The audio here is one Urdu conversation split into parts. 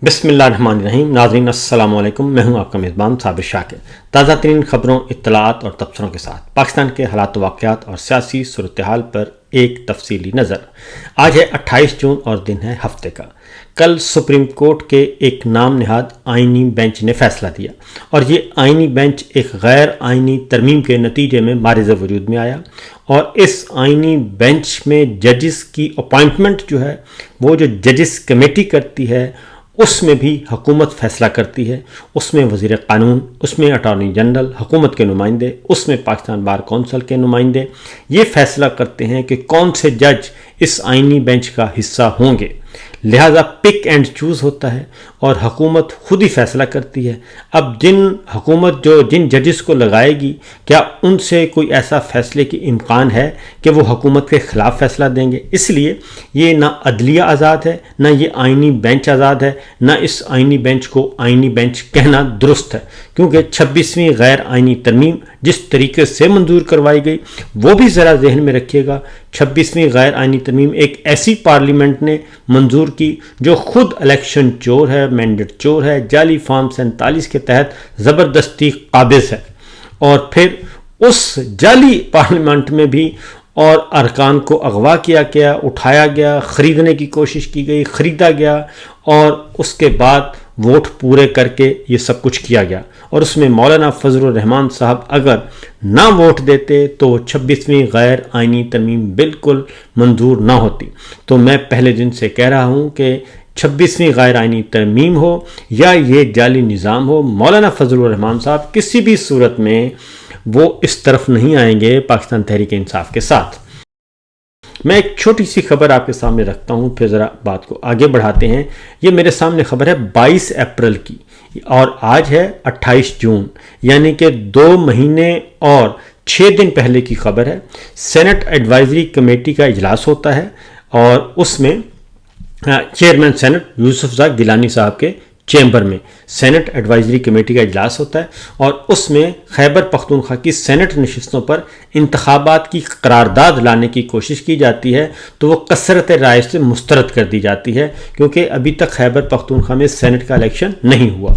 بسم اللہ الرحمن الرحیم۔ ناظرین السلام علیکم، میں ہوں آپ کا میزبان صابر شاکر۔ تازہ ترین خبروں، اطلاعات اور تبصروں کے ساتھ پاکستان کے حالات و واقعات اور سیاسی صورتحال پر ایک تفصیلی نظر۔ آج ہے 28 جون اور دن ہے ہفتے کا۔ کل سپریم کورٹ کے ایک نام نہاد آئینی بینچ نے فیصلہ دیا اور یہ آئینی بینچ ایک غیر آئینی ترمیم کے نتیجے میں معرض وجود میں آیا، اور اس آئینی بینچ میں ججز کی اپوائنٹمنٹ جو ہے وہ جو ججز کمیٹی کرتی ہے اس میں بھی حکومت فیصلہ کرتی ہے، اس میں وزیر قانون، اس میں اٹارنی جنرل، حکومت کے نمائندے، اس میں پاکستان بار کونسل کے نمائندے یہ فیصلہ کرتے ہیں کہ کون سے جج اس آئینی بینچ کا حصہ ہوں گے۔ لہٰذا پک اینڈ چوز ہوتا ہے اور حکومت خود ہی فیصلہ کرتی ہے۔ اب حکومت جن ججز کو لگائے گی، کیا ان سے کوئی ایسا فیصلے کی امکان ہے کہ وہ حکومت کے خلاف فیصلہ دیں گے؟ اس لیے یہ نہ عدلیہ آزاد ہے، نہ یہ آئینی بینچ آزاد ہے، نہ اس آئینی بینچ کو آئینی بینچ کہنا درست ہے، کیونکہ 26ویں غیر آئینی ترمیم جس طریقے سے منظور کروائی گئی وہ بھی ذرا ذہن میں رکھیے گا۔ 26ویں غیر آئینی ترمیم ایک ایسی پارلیمنٹ نے منظور کی جو خود الیکشن چور ہے، مینڈیٹ چور ہے، جعلی فارم 47 کے تحت زبردستی قابض ہے، اور پھر اس جعلی پارلیمنٹ میں بھی اور ارکان کو اغوا کیا گیا، اٹھایا گیا، خریدنے کی کوشش کی گئی، خریدا گیا، اور اس کے بعد ووٹ پورے کر کے یہ سب کچھ کیا گیا، اور اس میں مولانا فضل الرحمان صاحب اگر نہ ووٹ دیتے تو 26ویں غیر آئینی ترمیم بالکل منظور نہ ہوتی۔ تو میں پہلے دن سے کہہ رہا ہوں کہ 26ویں غیر آئینی ترمیم ہو یا یہ جعلی نظام ہو، مولانا فضل الرحمان صاحب کسی بھی صورت میں وہ اس طرف نہیں آئیں گے پاکستان تحریک انصاف کے ساتھ۔ میں ایک چھوٹی سی خبر آپ کے سامنے رکھتا ہوں، پھر ذرا بات کو آگے بڑھاتے ہیں۔ یہ میرے سامنے خبر ہے 22 اپریل کی، اور آج ہے 28 جون، یعنی کہ 2 مہینے اور 6 دن پہلے کی خبر ہے۔ سینٹ ایڈوائزری کمیٹی کا اجلاس ہوتا ہے، اور اس میں چیئرمین سینٹ یوسف زاک گیلانی صاحب کے چیمبر میں سینٹ ایڈوائزری کمیٹی کا اجلاس ہوتا ہے، اور اس میں خیبر پختونخوا کی سینٹ نشستوں پر انتخابات کی قرارداد لانے کی کوشش کی جاتی ہے، تو وہ کثرت رائے سے مسترد کر دی جاتی ہے، کیونکہ ابھی تک خیبر پختونخوا میں سینٹ کا الیکشن نہیں ہوا۔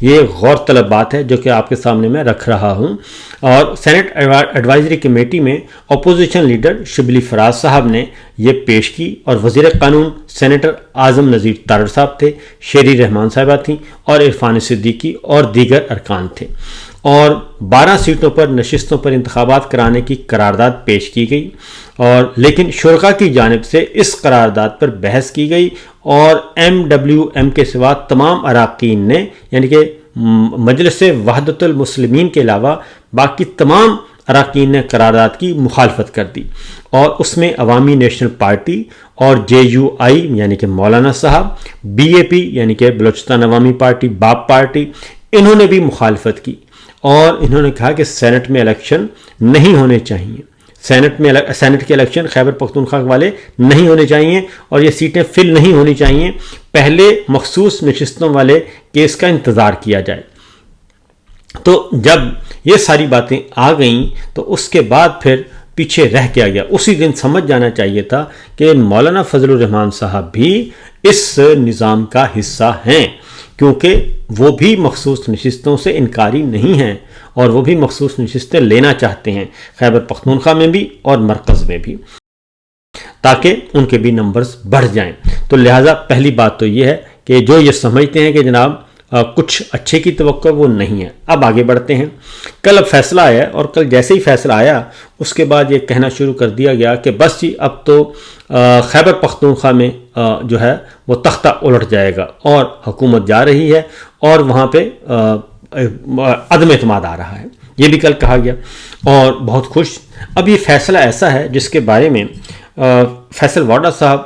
یہ غور طلب بات ہے جو کہ آپ کے سامنے میں رکھ رہا ہوں۔ اور سینٹ ایڈوائزری کمیٹی میں اپوزیشن لیڈر شبلی فراز صاحب نے یہ پیش کی، اور وزیر قانون سینیٹر اعظم نذیر تارڑ صاحب تھے، شیری رحمان صاحبہ تھیں، اور عرفان صدیقی اور دیگر ارکان تھے، اور 12 سیٹوں پر نشستوں پر انتخابات کرانے کی قرارداد پیش کی گئی، اور لیکن شرکاء کی جانب سے اس قرارداد پر بحث کی گئی، اور MWM کے سوا تمام اراکین نے، یعنی کہ مجلس وحدت المسلمین کے علاوہ باقی تمام اراکین نے قرارداد کی مخالفت کر دی، اور اس میں عوامی نیشنل پارٹی اور JUI یعنی کہ مولانا صاحب، BAP یعنی کہ بلوچستان عوامی پارٹی، باپ پارٹی، انہوں نے بھی مخالفت کی، اور انہوں نے کہا کہ سینٹ میں الیکشن نہیں ہونے چاہیے، سینٹ کے الیکشن خیبر پختونخوا والے نہیں ہونے چاہیے، اور یہ سیٹیں فل نہیں ہونی چاہیے، پہلے مخصوص نشستوں والے کیس کا انتظار کیا جائے۔ تو جب یہ ساری باتیں آ گئیں تو اس کے بعد پھر پیچھے رہ کیا گیا۔ اسی دن سمجھ جانا چاہیے تھا کہ مولانا فضل الرحمان صاحب بھی اس نظام کا حصہ ہیں، کیونکہ وہ بھی مخصوص نشستوں سے انکاری نہیں ہیں، اور وہ بھی مخصوص نشستیں لینا چاہتے ہیں، خیبر پختونخوا میں بھی اور مرکز میں بھی، تاکہ ان کے بھی نمبرز بڑھ جائیں۔ تو لہٰذا پہلی بات تو یہ ہے کہ جو یہ سمجھتے ہیں کہ جناب کچھ اچھے کی توقع، وہ نہیں ہے۔ اب آگے بڑھتے ہیں۔ کل اب فیصلہ آیا، اور کل جیسے ہی فیصلہ آیا اس کے بعد یہ کہنا شروع کر دیا گیا کہ بس جی اب تو خیبر پختونخوا میں جو ہے وہ تختہ الٹ جائے گا، اور حکومت جا رہی ہے، اور وہاں پہ عدم اعتماد آ رہا ہے، یہ بھی کل کہا گیا، اور بہت خوش۔ اب یہ فیصلہ ایسا ہے جس کے بارے میں فیصل واڈا صاحب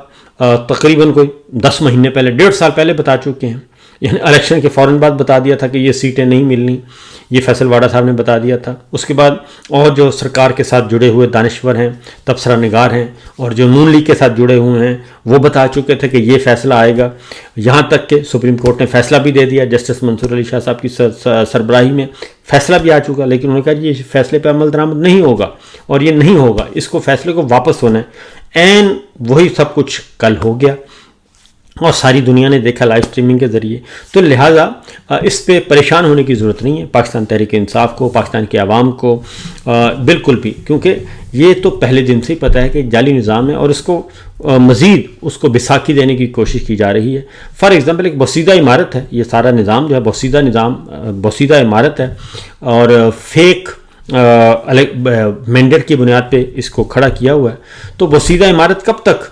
تقریباً کوئی 10 مہینے پہلے، 1.5 سال پہلے بتا چکے ہیں، یعنی الیکشن کے فوراً بعد بتا دیا تھا کہ یہ سیٹیں نہیں ملنی، یہ فیصل واڈا صاحب نے بتا دیا تھا۔ اس کے بعد اور جو سرکار کے ساتھ جڑے ہوئے دانشور ہیں، تبصرہ نگار ہیں، اور جو نون لیگ کے ساتھ جڑے ہوئے ہیں، وہ بتا چکے تھے کہ یہ فیصلہ آئے گا، یہاں تک کہ سپریم کورٹ نے فیصلہ بھی دے دیا، جسٹس منصور علی شاہ صاحب کی سربراہی میں فیصلہ بھی آ چکا، لیکن انہوں نے کہا یہ فیصلے پہ عمل درآمد نہیں ہوگا، اور یہ نہیں ہوگا، اس کو فیصلے کو واپس ہونا ہے۔ وہی سب کچھ کل ہو گیا۔ اور ساری دنیا نے دیکھا لائیو اسٹریمنگ کے ذریعے. تو لہٰذا اس پہ پریشان ہونے کی ضرورت نہیں ہے پاکستان تحریک انصاف کو، پاکستان کے عوام کو بالکل بھی، کیونکہ یہ تو پہلے دن سے ہی پتہ ہے کہ جعلی نظام ہے اور اس کو مزید اس کو بیساکھی دینے کی کوشش کی جا رہی ہے. فار ایگزامپل ایک بوسیدہ عمارت ہے، یہ سارا نظام جو ہے بوسیدہ عمارت ہے اور فیک مینڈیٹ کی بنیاد پہ اس کو کھڑا کیا ہوا ہے. تو بوسیدہ عمارت کب تک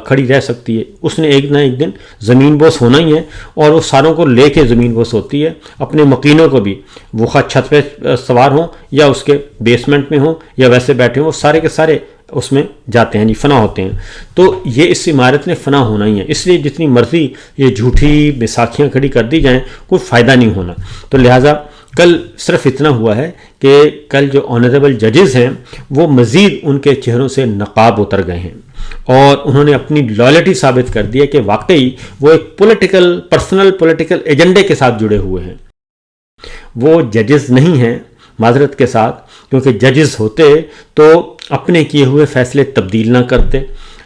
کھڑی رہ سکتی ہے؟ اس نے ایک نہ ایک دن زمین بوس ہونا ہی ہے، اور وہ ساروں کو لے کے زمین بوس ہوتی ہے، اپنے مکینوں کو بھی، وہ خواہ چھت پہ سوار ہوں یا اس کے بیسمنٹ میں ہوں یا ویسے بیٹھے ہوں، وہ سارے کے سارے اس میں جاتے ہیں جی، فنا ہوتے ہیں. تو یہ اس عمارت نے فنا ہونا ہی ہے، اس لیے جتنی مرضی یہ جھوٹی بیساکھیاں کھڑی کر دی جائیں کوئی فائدہ نہیں ہونا. تو لہٰذا کل صرف اتنا ہوا ہے کہ کل جو آنریبل ججز ہیں وہ مزید ان کے چہروں سے نقاب اتر گئے ہیں اور انہوں نے اپنی لائلٹی ثابت کر دی ہے کہ واقعی وہ ایک پرسنل پولیٹیکل ایجنڈے کے ساتھ جڑے ہوئے ہیں. وہ ججز نہیں ہیں معذرت کے ساتھ، کیونکہ ججز ہوتے تو اپنے کیے ہوئے فیصلے تبدیل نہ کرتے،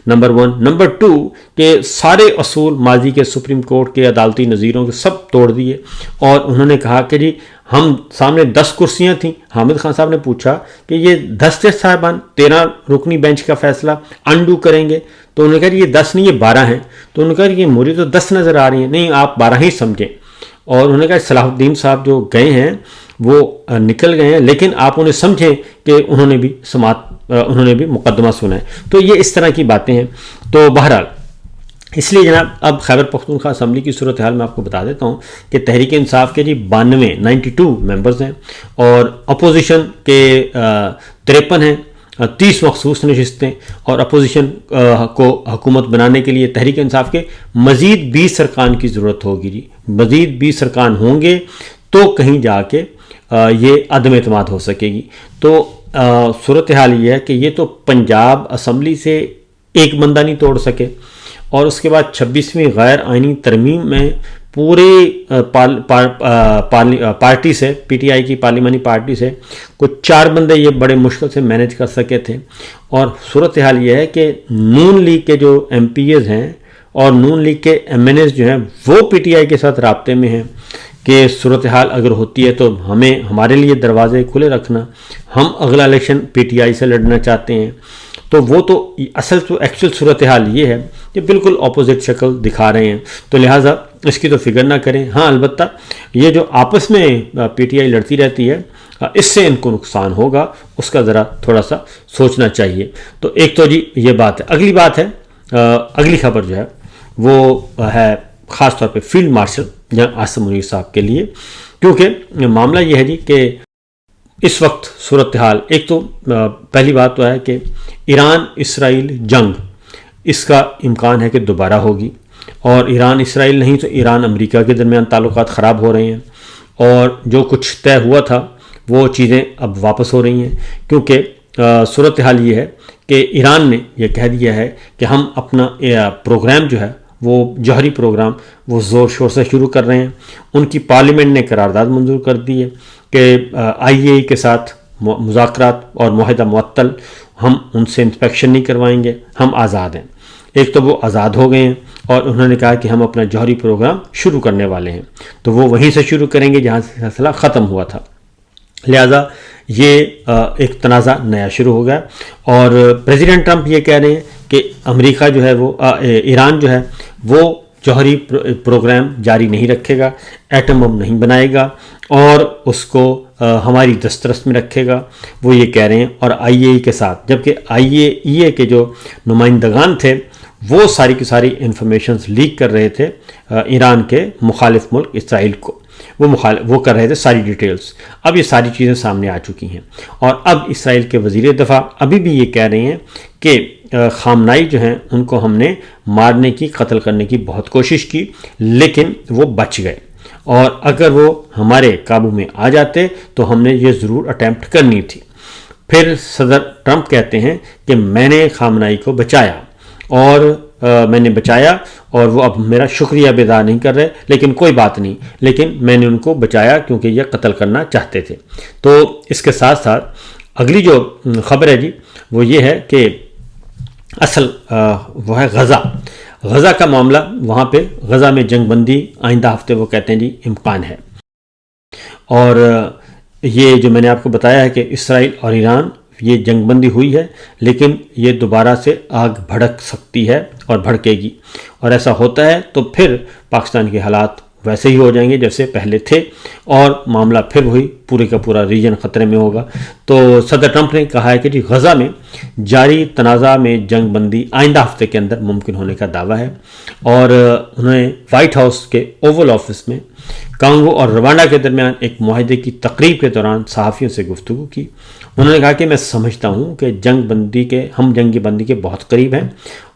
نمبر 1. نمبر 2 کہ سارے اصول ماضی کے سپریم کورٹ کے عدالتی نظیروں کے سب توڑ دیے، اور انہوں نے کہا کہ جی ہم سامنے 10 کرسیاں تھیں. حامد خان صاحب نے پوچھا کہ یہ 10 جج صاحبان 13 رکنی بینچ کا فیصلہ انڈو کریں گے؟ تو انہوں نے کہا یہ 10 نہیں، یہ 12 ہیں. تو انہوں نے کہا یہ مجھے تو 10 نظر آ رہی ہیں. نہیں، آپ 12 ہی سمجھیں. اور انہوں نے کہا صلاح الدین صاحب جو گئے ہیں وہ نکل گئے ہیں، لیکن آپ انہیں سمجھیں کہ انہوں نے بھی مقدمہ سنا ہے. تو یہ اس طرح کی باتیں ہیں. تو بہرحال اس لیے جناب اب خیبر پختونخوا اسمبلی کی صورتحال میں آپ کو بتا دیتا ہوں کہ تحریک انصاف کے جی 92 ممبرز ہیں اور اپوزیشن کے 53 ہیں، 30 مخصوص نشستیں، اور اپوزیشن کو حکومت بنانے کے لیے تحریک انصاف کے مزید 20 ارکان کی ضرورت ہوگی جی. مزید 20 ارکان ہوں گے تو کہیں جا کے یہ عدم اعتماد ہو سکے گی. تو صورتحال یہ ہے کہ یہ تو پنجاب اسمبلی سے ایک بندہ نہیں توڑ سکے، اور اس کے بعد 26ویں غیر آئینی ترمیم میں پورے پارٹی سے، پی ٹی آئی کی پارلیمانی پارٹی سے کچھ 4 بندے یہ بڑے مشکل سے مینیج کر سکے تھے. اور صورتحال یہ ہے کہ نون لیگ کے جو ایم پی ایز ہیں اور نون لیگ کے ایم این ایز جو ہیں وہ پی ٹی آئی کے ساتھ رابطے میں ہیں کہ صورتحال اگر ہوتی ہے تو ہمارے لیے دروازے کھلے رکھنا، ہم اگلا الیکشن پی ٹی آئی سے لڑنا چاہتے ہیں. تو وہ تو ایکچوئل صورتحال یہ ہے کہ بالکل اپوزٹ شکل دکھا رہے ہیں. تو لہٰذا اس کی تو فکر نہ کریں. ہاں البتہ یہ جو آپس میں پی ٹی آئی لڑتی رہتی ہے اس سے ان کو نقصان ہوگا، اس کا ذرا تھوڑا سا سوچنا چاہیے. تو ایک تو جی یہ بات ہے. اگلی بات ہے، اگلی خبر جو ہے وہ ہے خاص طور پہ فیلڈ مارشل جناب عاصم منیر صاحب کے لیے، کیونکہ معاملہ یہ ہے جی کہ اس وقت صورتحال ایک تو پہلی بات تو ہے کہ ایران اسرائیل جنگ اس کا امکان ہے کہ دوبارہ ہوگی، اور ایران اسرائیل نہیں تو ایران امریکہ کے درمیان تعلقات خراب ہو رہے ہیں، اور جو کچھ طے ہوا تھا وہ چیزیں اب واپس ہو رہی ہیں. کیونکہ صورتحال یہ ہے کہ ایران نے یہ کہہ دیا ہے کہ ہم اپنا پروگرام جو ہے وہ جوہری پروگرام وہ زور شور سے شروع کر رہے ہیں. ان کی پارلیمنٹ نے قرارداد منظور کر دی ہے کہ آئی اے ای کے ساتھ مذاکرات اور معاہدہ معطل، ہم ان سے انسپیکشن نہیں کروائیں گے، ہم آزاد ہیں. ایک تو وہ آزاد ہو گئے ہیں اور انہوں نے کہا کہ ہم اپنا جوہری پروگرام شروع کرنے والے ہیں، تو وہ وہیں سے شروع کریں گے جہاں سے سلسلہ ختم ہوا تھا. لہٰذا یہ ایک تنازع نیا شروع ہو گیا، اور پریزیڈنٹ ٹرمپ یہ کہہ رہے ہیں کہ امریکہ جو ہے وہ ایران جو ہے وہ جوہری پروگرام جاری نہیں رکھے گا، ایٹم بم نہیں بنائے گا اور اس کو ہماری دسترس میں رکھے گا، وہ یہ کہہ رہے ہیں. اور آئی اے ای کے ساتھ، جبکہ آئی اے کے جو نمائندگان تھے وہ ساری کی ساری انفارمیشنز لیک کر رہے تھے ایران کے مخالف ملک اسرائیل کو، وہ کر رہے تھے ساری ڈیٹیلز. اب یہ ساری چیزیں سامنے آ چکی ہیں، اور اب اسرائیل کے وزیر دفاع ابھی بھی یہ کہہ رہے ہیں کہ خامنائی جو ہیں ان کو ہم نے مارنے کی، قتل کرنے کی بہت کوشش کی، لیکن وہ بچ گئے، اور اگر وہ ہمارے قابو میں آ جاتے تو ہم نے یہ ضرور اٹیمپٹ کرنی تھی. پھر صدر ٹرمپ کہتے ہیں کہ میں نے خامنائی کو بچایا، اور میں نے بچایا اور وہ اب میرا شکریہ بھی ادا نہیں کر رہے، لیکن کوئی بات نہیں، لیکن میں نے ان کو بچایا کیونکہ یہ قتل کرنا چاہتے تھے. تو اس کے ساتھ ساتھ اگلی جو خبر ہے جی وہ یہ ہے کہ اصل وہ ہے غزہ کا معاملہ، وہاں پہ غزہ میں جنگ بندی آئندہ ہفتے وہ کہتے ہیں جی امکان ہے، اور یہ جو میں نے آپ کو بتایا ہے کہ اسرائیل اور ایران یہ جنگ بندی ہوئی ہے، لیکن یہ دوبارہ سے آگ بھڑک سکتی ہے اور بھڑکے گی، اور ایسا ہوتا ہے تو پھر پاکستان کے حالات ویسے ہی ہو جائیں گے جیسے پہلے تھے، اور معاملہ پھر وہی پورے کا پورا ریجن خطرے میں ہوگا۔ تو صدر ٹرمپ نے کہا ہے کہ جی غزہ میں جاری تنازع میں جنگ بندی آئندہ ہفتے کے اندر ممکن ہونے کا دعویٰ ہے، اور انہوں نے وائٹ ہاؤس کے اوول آفس میں کانگو اور روانڈا کے درمیان ایک معاہدے کی تقریب کے دوران صحافیوں سے گفتگو کی۔ انہوں نے کہا کہ میں سمجھتا ہوں کہ ہم جنگ بندی کے بہت قریب ہیں،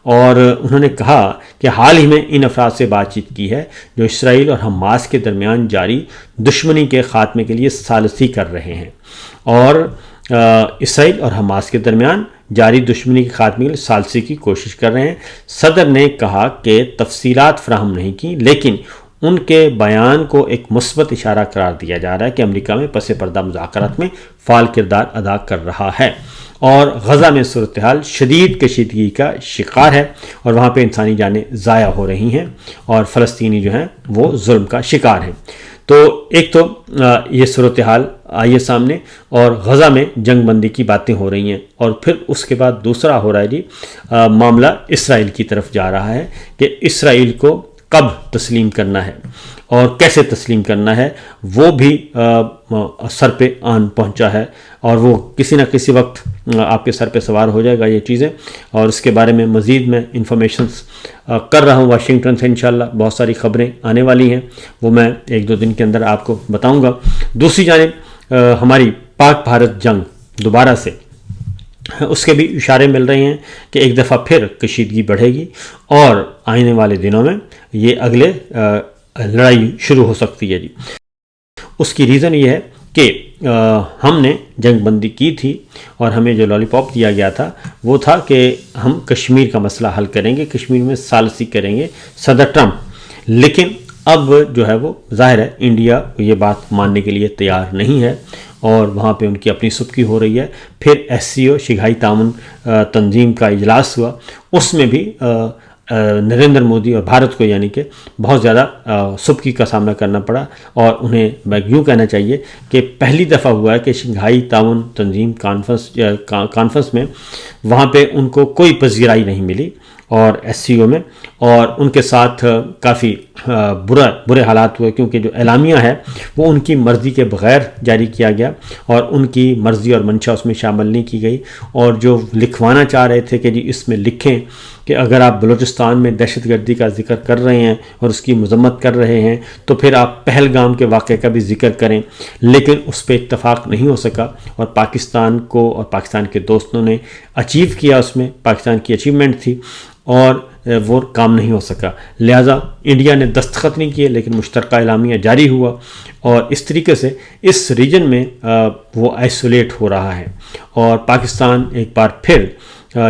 اور انہوں نے کہا کہ حال ہی میں ان افراد سے بات چیت کی ہے جو اسرائیل اور حماس کے درمیان جاری دشمنی کے خاتمے کے لیے ثالثی کر رہے ہیں، اور اسرائیل اور حماس کے درمیان جاری دشمنی کے خاتمے کے لیے ثالثی کی کوشش کر رہے ہیں۔ صدر نے کہا کہ تفصیلات فراہم نہیں کی، لیکن ان کے بیان کو ایک مثبت اشارہ قرار دیا جا رہا ہے کہ امریکہ میں پس پردہ مذاکرات میں فعال کردار ادا کر رہا ہے، اور غزہ میں صورتحال شدید کشیدگی کا شکار ہے، اور وہاں پہ انسانی جانیں ضائع ہو رہی ہیں، اور فلسطینی جو ہیں وہ ظلم کا شکار ہیں۔ تو ایک تو یہ صورتحال آئیے سامنے، اور غزہ میں جنگ بندی کی باتیں ہو رہی ہیں، اور پھر اس کے بعد دوسرا ہو رہا ہے جی معاملہ اسرائیل کی طرف جا رہا ہے کہ اسرائیل کو کب تسلیم کرنا ہے اور کیسے تسلیم کرنا ہے، وہ بھی سر پہ آن پہنچا ہے، اور وہ کسی نہ کسی وقت آپ کے سر پہ سوار ہو جائے گا یہ چیزیں، اور اس کے بارے میں مزید میں انفارمیشنز کر رہا ہوں واشنگٹن سے، انشاءاللہ بہت ساری خبریں آنے والی ہیں، وہ میں 1-2 دن کے اندر آپ کو بتاؤں گا۔ دوسری جانب ہماری پاک بھارت جنگ دوبارہ سے اس کے بھی اشارے مل رہے ہیں کہ ایک دفعہ پھر کشیدگی بڑھے گی، اور آنے والے دنوں میں یہ اگلے لڑائی شروع ہو سکتی ہے جی۔ اس کی ریزن یہ ہے کہ ہم نے جنگ بندی کی تھی، اور ہمیں جو لالی پاپ دیا گیا تھا وہ تھا کہ ہم کشمیر کا مسئلہ حل کریں گے، کشمیر میں ثالثی کریں گے، صدر ٹرمپ، لیکن اب جو ہے وہ ظاہر ہے انڈیا یہ بات ماننے کے لیے تیار نہیں ہے، اور وہاں پہ ان کی اپنی سبکی ہو رہی ہے۔ پھر SCO شنگھائی تعاون تنظیم کا اجلاس ہوا، اس میں بھی نریندر مودی اور بھارت کو یعنی کہ بہت زیادہ سبکی کا سامنا کرنا پڑا، اور انہیں میں یوں کہنا چاہیے کہ پہلی دفعہ ہوا ہے کہ شنگھائی تعاون تنظیم کانفرنس میں وہاں پہ ان کو کوئی پذیرائی نہیں ملی، اور SCO میں، اور ان کے ساتھ کافی برے حالات ہوئے، کیونکہ جو اعلامیہ ہے وہ ان کی مرضی کے بغیر جاری کیا گیا، اور ان کی مرضی اور منشا اس میں شامل نہیں کی گئی، اور جو لکھوانا چاہ رہے تھے کہ جی اس میں لکھیں کہ اگر آپ بلوچستان میں دہشت گردی کا ذکر کر رہے ہیں اور اس کی مذمت کر رہے ہیں تو پھر آپ پہلگام کے واقعے کا بھی ذکر کریں، لیکن اس پہ اتفاق نہیں ہو سکا، اور پاکستان کو اور پاکستان کے دوستوں نے اچیو کیا، اس میں پاکستان کی اچیومنٹ تھی، اور وہ کام نہیں ہو سکا، لہٰذا انڈیا نے دستخط نہیں کیے، لیکن مشترکہ اعلامیہ جاری ہوا، اور اس طریقے سے اس ریجن میں وہ آئسولیٹ ہو رہا ہے، اور پاکستان ایک بار پھر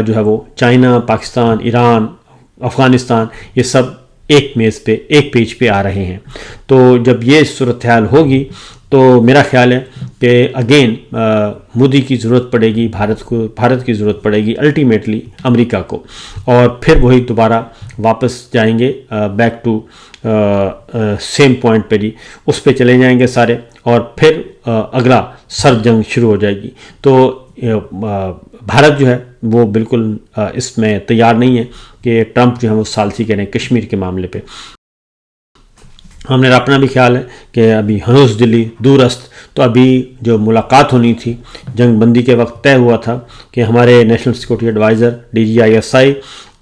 جو ہے وہ چائنا، پاکستان، ایران، افغانستان، یہ سب ایک میز پہ ایک پیج پہ آ رہے ہیں۔ تو جب یہ صورتحال ہوگی تو میرا خیال ہے کہ اگین مودی کی ضرورت پڑے گی، بھارت کی ضرورت پڑے گی الٹیمیٹلی امریکہ کو، اور پھر وہی دوبارہ واپس جائیں گے بیک ٹو سیم پوائنٹ پہ جی، اس پہ چلے جائیں گے سارے، اور پھر اگلا سرد جنگ شروع ہو جائے گی۔ تو بھارت جو ہے وہ بالکل اس میں تیار نہیں ہے کہ ٹرمپ جو ہے وہ ثالثی کریں کشمیر کے معاملے پہ۔ ہم نے اپنا بھی خیال ہے کہ ابھی ہنوز دلی دور است، تو ابھی جو ملاقات ہونی تھی جنگ بندی کے وقت طے ہوا تھا کہ ہمارے نیشنل سیکورٹی ایڈوائزر DGISI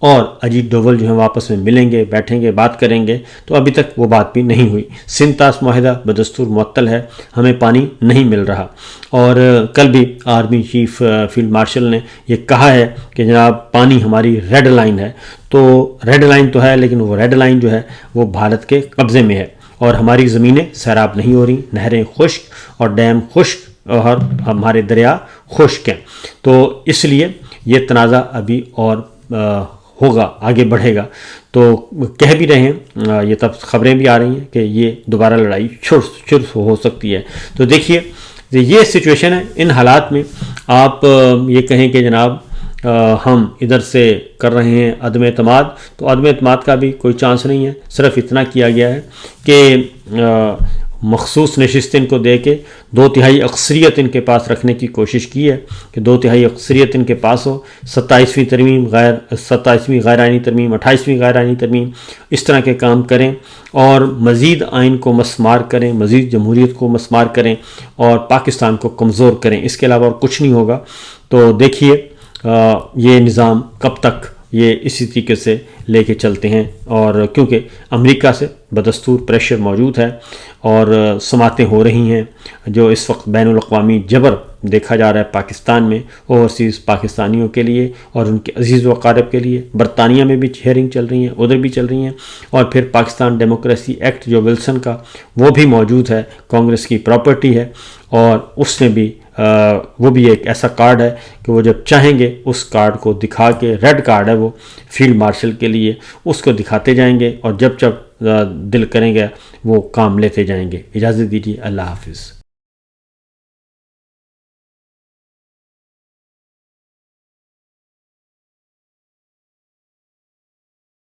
اور اجیت ڈوبھل جو ہیں آپس میں ملیں گے، بیٹھیں گے، بات کریں گے، تو ابھی تک وہ بات بھی نہیں ہوئی۔ سنتاس معاہدہ بدستور معطل ہے، ہمیں پانی نہیں مل رہا، اور کل بھی آرمی چیف فیلڈ مارشل نے یہ کہا ہے کہ جناب پانی ہماری ریڈ لائن ہے۔ تو ریڈ لائن تو ہے، لیکن وہ ریڈ لائن جو ہے وہ بھارت کے قبضے میں ہے، اور ہماری زمینیں سیراب نہیں ہو رہی، نہریں خشک اور ڈیم خشک، اور ہمارے دریا خشک ہیں۔ تو اس لیے یہ تنازع ابھی اور ہوگا، آگے بڑھے گا۔ تو کہہ بھی رہے ہیں، یہ تب خبریں بھی آ رہی ہیں کہ یہ دوبارہ لڑائی شروع ہو سکتی ہے۔ تو دیکھیے یہ سچویشن ہے، ان حالات میں آپ یہ کہیں کہ جناب ہم ادھر سے کر رہے ہیں عدم اعتماد، تو عدم اعتماد کا بھی کوئی چانس نہیں ہے۔ صرف اتنا کیا گیا ہے کہ مخصوص نشستیں ان کو دے کے 2/3 اکثریت ان کے پاس رکھنے کی کوشش کی ہے کہ 2/3 اکثریت ان کے پاس ہو، 27ویں ترمیم 27ویں غیر آئینی ترمیم، 28ویں غیر آئینی ترمیم، اس طرح کے کام کریں اور مزید آئین کو مسمار کریں، مزید جمہوریت کو مسمار کریں اور پاکستان کو کمزور کریں۔ اس کے علاوہ اور کچھ نہیں ہوگا۔ تو دیکھیے یہ نظام کب تک یہ اسی طریقے سے لے کے چلتے ہیں، اور کیونکہ امریکہ سے بدستور پریشر موجود ہے اور سماعتیں ہو رہی ہیں، جو اس وقت بین الاقوامی جبر دیکھا جا رہا ہے پاکستان میں اوورسیز پاکستانیوں کے لیے اور ان کے عزیز و اقارب کے لیے۔ برطانیہ میں بھی ہیئرنگ چل رہی ہیں، ادھر بھی چل رہی ہیں، اور پھر پاکستان ڈیموکریسی ایکٹ جو ولسن کا وہ بھی موجود ہے، کانگریس کی پراپرٹی ہے، اور اس میں بھی وہ بھی ایک ایسا کارڈ ہے کہ وہ جب چاہیں گے اس کارڈ کو دکھا کے، ریڈ کارڈ ہے وہ فیلڈ مارشل کے لیے، اس کو دکھاتے جائیں گے اور جب دل کریں گے وہ کام لیتے جائیں گے۔ اجازت دیجیے، اللہ حافظ۔